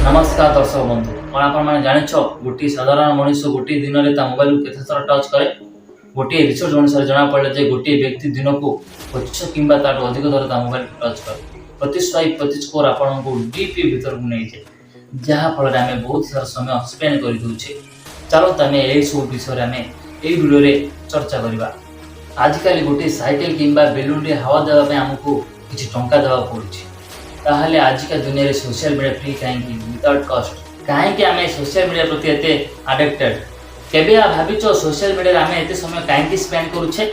नमस्कार दर्शक बंधु कौन आप जान गोटे साधारण मनुष्य गोटे दिन में मोबाइल को केते थर टच करे। गोटे रिसर्च अनुसार जना पड़े गोटे व्यक्ति दिन को 25 कि अधिक थर मोबाइल टच करे। प्रति स्वाइप प्रति स्कोर आपको डीप भीतर को नहीं जाए जहाँफल आम बहुत सारा समय स्पेंड कर दूचे। चलते आम यही सब विषय आम यही वीडियो चर्चा करवा। आजिकल गोटे साइकेल कि बेलून रे हवा देवाई आमको किसी टंका देवा पड़ुछि। ताहले आजिका दुनिया रे सोशल मीडिया फ्री कहीं विदाउट कस्ट कहीं आम सोशल मीडिया प्रति एते एडिक्टेड केबे भाविचो सोशल मीडिया आम एते समय कहीं स्पेंड करूछे।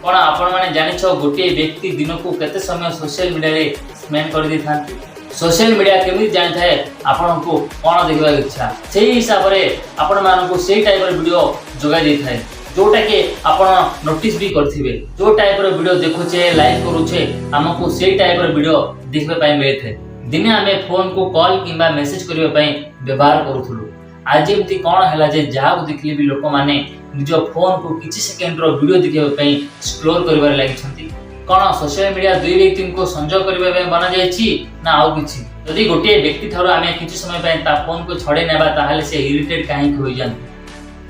कौन आपण माने जानिछो गोटे व्यक्ति दिन को केते समय सोशल मीडिया रे स्पेंड कर दी थांती। सोशल मीडिया केमि जानि थाए आपण को कौन देखबा इच्छा से हिसाब रे आपण मानकु सेही टाइप रे वीडियो जोगाई दै थाए जोटा कि आपण नोटिस भी करथिबे। जो टाइप रो वीडियो देखुचे लाइक करूचे हमको सेही टाइप रो वीडियो देखबे पाई मिले थे। दिने आमे फोन को कॉल किंबा मेसेज करबे पाई व्यवहार करूथुलु। आज एमती कोन हला जे जहा को देखले भी लोक माने निज फोन को किछि सेकंड रो वीडियो देखबे पाई एक्सप्लोर करबार लागि छथि। कोन सोशल मीडिया दुई व्यक्ति को संजोग करबे पाई बना जायछि ना आउ किछि। यदि गोटे व्यक्ति थारो आमे किछि समय पाई ता फोन को छडे नेबा ताहाले से इरिटेट काहे होई जान।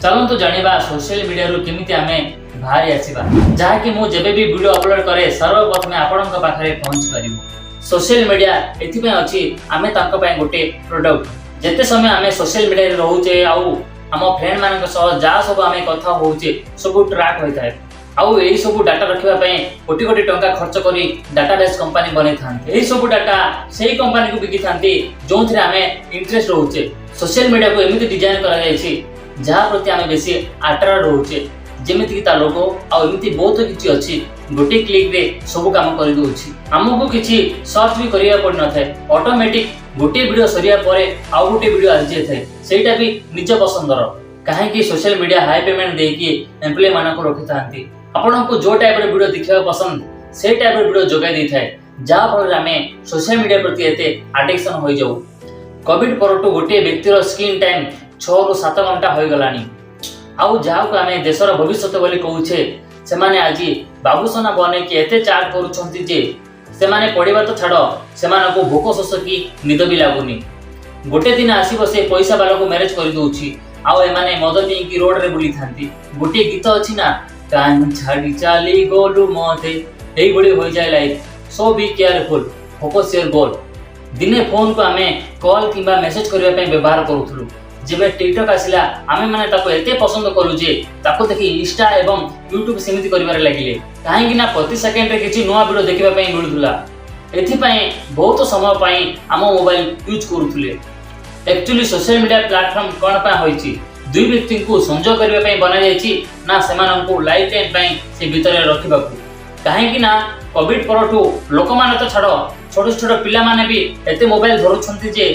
चलନ୍ତୁ जानिबा सोशल मीडिया रो केमिति आमे बाहर आसीबा जहा कि मु जेबे भी वीडियो अपलोड करे सर्वप्रथम आपनक पाखरे पहुंच परिबो। सोशल मीडिया एथि पे अछि आमे तांको पय गोटे प्रोडक्ट जेते समय आमे सोशल मीडिया रे रहउचे आउ हम फ्रेंड मानक सह जा सब आमे कथा होउचे सब ट्रैक होय थाए। आउ एही सब डाटा रखिबा पय कोटी कोटी टंका खर्च करी डाटाबेस कंपनी बनै थांते। एही सब डाटा सेही कंपनी को बिकि थांती जोंथरे आमे इंटरेस्ट रहउचे। सोशल मीडिया को एमिति डिजाइन करा जायछि जहाँ प्रति आम बेसी आट्राक्ट रोचे जेमिति कि ता लोगो आ एमिति बहुत किछि अछि गोटे क्लिक रे सब काम कर दोछि। हमको किछि सर्च भी करिया पड़ न थाए ऑटोमेटिक गोटे वीडियो सरिया परे आ गोटे वीडियो आ जाय थाए सेटा भी निज पसंदर काहे कि सोशल मीडिया हाई पेमेंट दे कि एम्प्लॉय मानक रखि थांती। आपन को जो टाइप रे वीडियो देखिबा पसंद से टाइप रे वीडियो जोगाई दै थाए जहाँ फल आमे सोशल मीडिया प्रति एते एडिक्शन होई जाऊ। कोविड परटू गोटे व्यक्तिर स्क्रीन टाइम 6 ରୁ 7 घंटा हो गलानी। आउ जहाँ को आमे देशर भविष्य बोली कहूचे से माने आज बाबूसोना बने कि एते चार्ज करूछंती जे से माने पढ़िबा तो छाड़ से मानको भोक शोष की निद भी लागुनी। गोटे दिन आसीबो से पैसा वाला को मैरेज कर दोछि आउ ए माने मद पी की रोड रे बुली थांती। गोटे गीत अछि ना कान छाडी चाली गोलु मते एई बडी होई जाय life so be careful focus your goal. दिने फोन को आमे कॉल किबा मैसेज करबा पय व्यवहार करूथुलु। जेबे टिकटॉक आसिला आमे माने ताको एते पसंद करू जे ताको देखि इंस्टा एवं यूट्यूब सेमिति करिवार लागिले काहे कि ना प्रति सेकंड रे किछि नवा वीडियो देखिबा पय मिलुथुला। एथि पय बहुत समय पय हम मोबाइल यूज करूथुले। एक्चुअली सोशल मीडिया प्लेटफॉर्म कोन पय होइछि दुई व्यक्ति को संजोग करबा पय बना जायछि ना सेमानंको लाइफ टाइम पय से भीतर रखिबाकू। काहे कि ना कोविड परटू लोक माने तो छाड़ छोट छोट पिला माने भी एते मोबाइल धरुछंती जे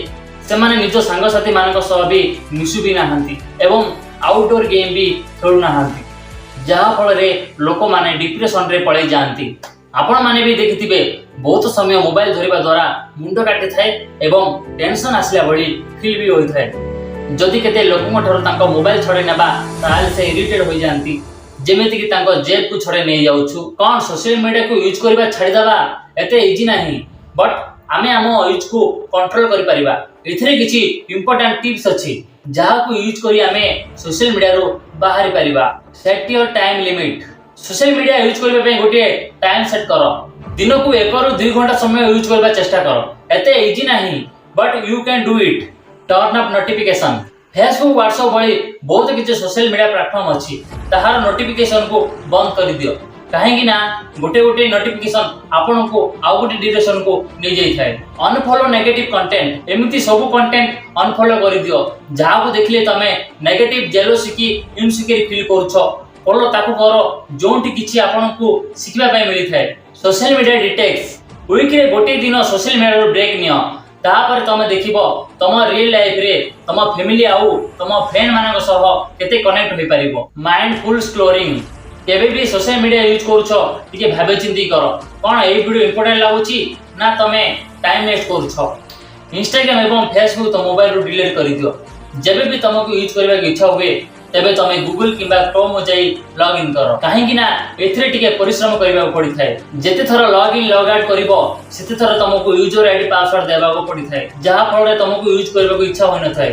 सेमाने निज सांगसाथी मानक सह भी मिसु भी नाहंती एवं आउटडोर गेम भी खेलु नाहंती जहाँ फल रे लोक माने डिप्रेशन रे पड़े जाती। आपण माने भी देखिथिबे बहुत समय मोबाइल धरिबा द्वारा मुंड काटि थाए एवं टेंशन आसिला भली फील भी होई थाए। जदि केते लोकन ठर तांको मोबाइल छडे नेबा ताल से इरिटेट होई जांती जेमिति कि तांको जेब को छडे नै जाउछु। कोन सोशल मीडिया को यूज करबा छाडी दबा एते इजी नाही बट आमे आम यूज को कंट्रोल करि परिबा। एथिरे किछि इंपोर्टेंट टिप्स अछि जहा को यूज करी आमे सोशल मीडिया रो बाहर परिबा। Set your time limit. Social media use करबे पे गोटे टाइम सेट करो। दिन को 1 ରୁ 2 घंटा समय यूज करबा चेष्टा करो। एते इजी नाही but you can do it. Turn up notification. Facebook WhatsApp भली बहुत किछि सोशल मीडिया प्लेटफॉर्म अछि ताहार नोटिफिकेशन को बंद कर दियो काहे कि ना गोटे गोटे नोटिफिकेशन आपन को आउ गोटे डायरेक्शन को ले जाई थाए। अनफॉलो नेगेटिव कंटेंट एमिति सब कंटेंट अनफॉलो कर दियो जहा को देखले तमे नेगेटिव जेलसी की इनसिक्योर फील करछो फॉलो ताको करो जोंटी किछि आपन को सिखबा पय मिली थाए। सोशल मीडिया डिटेक्स वीक रे गोटे दिन सोशल मीडिया रो ब्रेक नियो तापर तमे देखिबो तम रियल लाइफ रे तम फैमिली आउ तम फ्रेंड मानक सह केते कनेक्ट होई परिबो। माइंडफुल स्क्रोलिंग केबे भी सोशल मीडिया यूज करूछो तिके भाबे चिंती करो कोन ए वीडियो इंपोर्टेंट लागुची ना तमे टाइम वेस्ट करूछो। इंस्टाग्राम एवं फेसबुक तो मोबाइल रो डिलीट करि दियो। जेबे भी तमको यूज करबा के इच्छा होवे तेबे तुम गूगल किंबा क्रोम जाई लॉग इन करो कहीं ना एथिरे टिके परिश्रम करबा पड़ी थाए जेते थर लॉग इन लॉग आउट करिवो सेते थर तुमको यूजर आईडी पासवर्ड देबा को पड़ी थाए जहा फल तुमको यूज करबा को इच्छा होय न थाए।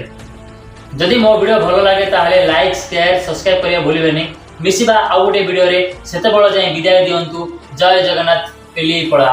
जदि मो वीडियो भलो लागे ताहले लाइक शेयर सब्सक्राइब करिया भूलिबेनी मिसिबा आ गोटे वीडियो रे सेते बळ जाय विदाय दियंतु। जय जगन्नाथ पेली पड़ा।